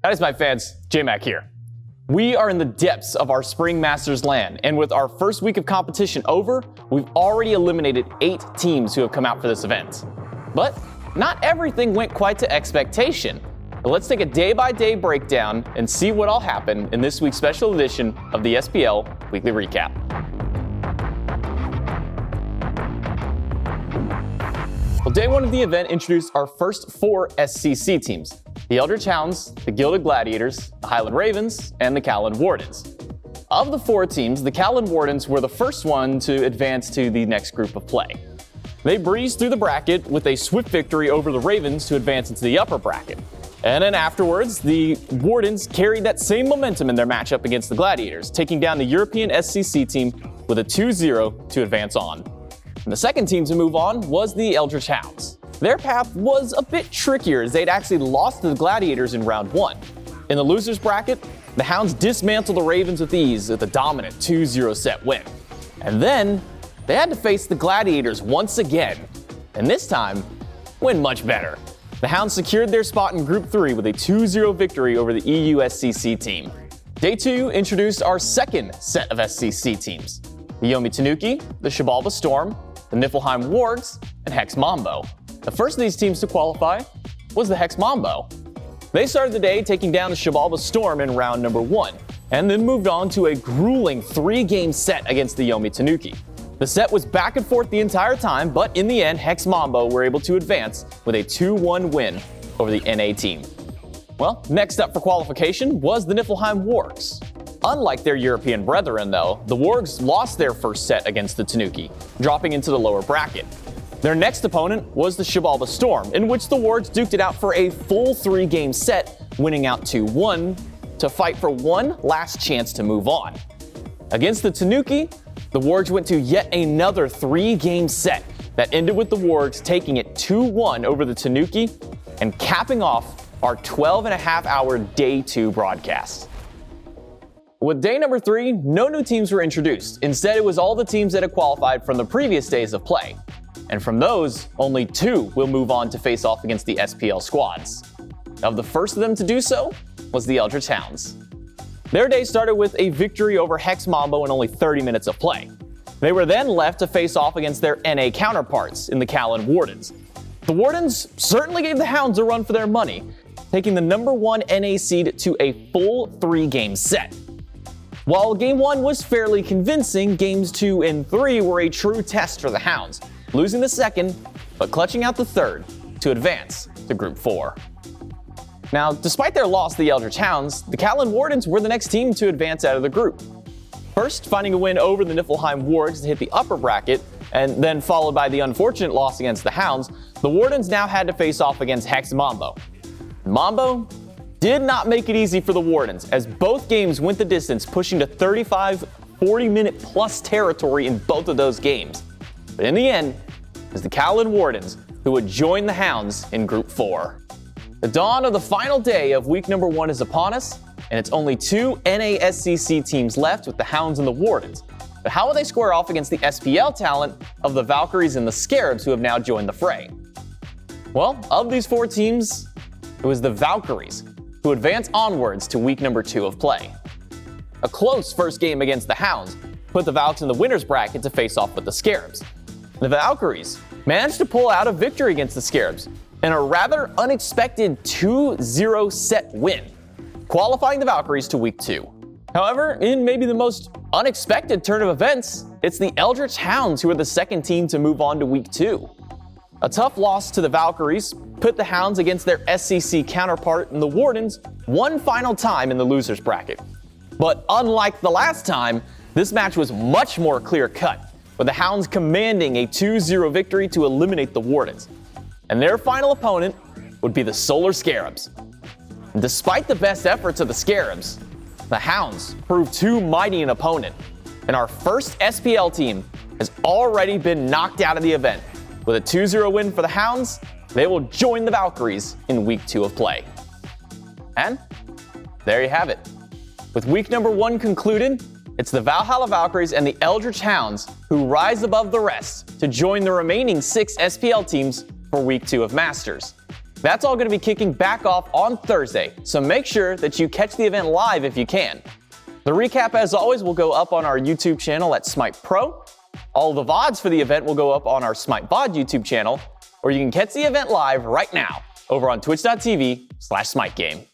That is my fans, J-Mac here. We are in the depths of our Spring Masters land, and with our first week of competition over, we've already eliminated 8 teams who have come out for this event. But not everything went quite to expectation. Let's take a day-by-day breakdown and see what all happened in this week's special edition of the SPL Weekly Recap. Well, day one of the event introduced our first 4 SCC teams: the Eldritch Hounds, the Gilded Gladiators, the Highland Ravens, and the Kalin Wardens. Of the 4 teams, the Kalin Wardens were the first one to advance to the next group of play. They breezed through the bracket with a swift victory over the Ravens to advance into the upper bracket. And then afterwards, the Wardens carried that same momentum in their matchup against the Gladiators, taking down the European SCC team with a 2-0 to advance on. And the second team to move on was the Eldritch Hounds. Their path was a bit trickier as they'd actually lost to the Gladiators in round 1. In the losers bracket, the Hounds dismantled the Ravens with ease with a dominant 2-0 set win. And then they had to face the Gladiators once again, and this time win much better. The Hounds secured their spot in Group 3 with a 2-0 victory over the EU SCC team. Day 2 introduced our second set of SCC teams: the Yomi Tanuki, the Shibalba Storm, the Niflheim Wargs, and Hex Mambo. The first of these teams to qualify was the Hex Mambo. They started the day taking down the Shibalba Storm in round number 1, and then moved on to a grueling 3-game set against the Yomi Tanuki. The set was back and forth the entire time, but in the end, Hex Mambo were able to advance with a 2-1 win over the NA team. Well, next up for qualification was the Niflheim Wargs. Unlike their European brethren, though, the Wargs lost their first set against the Tanuki, dropping into the lower bracket. Their next opponent was the Shibalba Storm, in which the Wargs duked it out for a full 3-game set, winning out 2-1 to fight for one last chance to move on. Against the Tanuki, the Wargs went to yet another 3-game set that ended with the Wargs taking it 2-1 over the Tanuki and capping off our 12.5-hour Day 2 broadcast. With day number 3, no new teams were introduced. Instead, it was all the teams that had qualified from the previous days of play. And from those, only 2 will move on to face off against the SPL squads. Of the first of them to do so was the Eldritch Hounds. Their day started with a victory over Hex Mambo in only 30 minutes of play. They were then left to face off against their NA counterparts in the Kalin Wardens. The Wardens certainly gave the Hounds a run for their money, taking the number 1 NA seed to a full 3-game set. While Game 1 was fairly convincing, Games 2 and 3 were a true test for the Hounds, losing the second, but clutching out the third to advance to Group 4. Now, despite their loss to the Eldritch Hounds, the Kalin Wardens were the next team to advance out of the group. First, finding a win over the Niflheim Wargs to hit the upper bracket, and then followed by the unfortunate loss against the Hounds, the Wardens now had to face off against Hex Mambo. Mambo did not make it easy for the Wardens, as both games went the distance, pushing to 35, 40-minute plus territory in both of those games. But in the end, it was the Kalin Wardens who would join the Hounds in Group 4. The dawn of the final day of week number 1 is upon us, and it's only 2 NASCC teams left with the Hounds and the Wardens. But how will they square off against the SPL talent of the Valkyries and the Scarabs who have now joined the fray? Well, of these 4 teams, it was the Valkyries who advance onwards to week number 2 of play. A close first game against the Hounds put the Valks in the winner's bracket to face off with the Scarabs. The Valkyries managed to pull out a victory against the Scarabs in a rather unexpected 2-0 set win, qualifying the Valkyries to week 2. However, in maybe the most unexpected turn of events, it's the Eldritch Hounds who are the second team to move on to week 2. A tough loss to the Valkyries put the Hounds against their SCC counterpart in the Wardens one final time in the losers bracket. But unlike the last time, this match was much more clear-cut, with the Hounds commanding a 2-0 victory to eliminate the Wardens. And their final opponent would be the Solar Scarabs. And despite the best efforts of the Scarabs, the Hounds proved too mighty an opponent, and our first SPL team has already been knocked out of the event. With a 2-0 win for the Hounds, they will join the Valkyries in week 2 of play. And there you have it. With week number 1 concluded, it's the Valhalla Valkyries and the Eldritch Hounds who rise above the rest to join the remaining 6 SPL teams for week 2 of Masters. That's all going to be kicking back off on Thursday, so make sure that you catch the event live if you can. The recap, as always, will go up on our YouTube channel at SMITEPro. All the VODs for the event will go up on our SMITEVOD YouTube channel, or you can catch the event live right now over on twitch.tv/SmiteGame.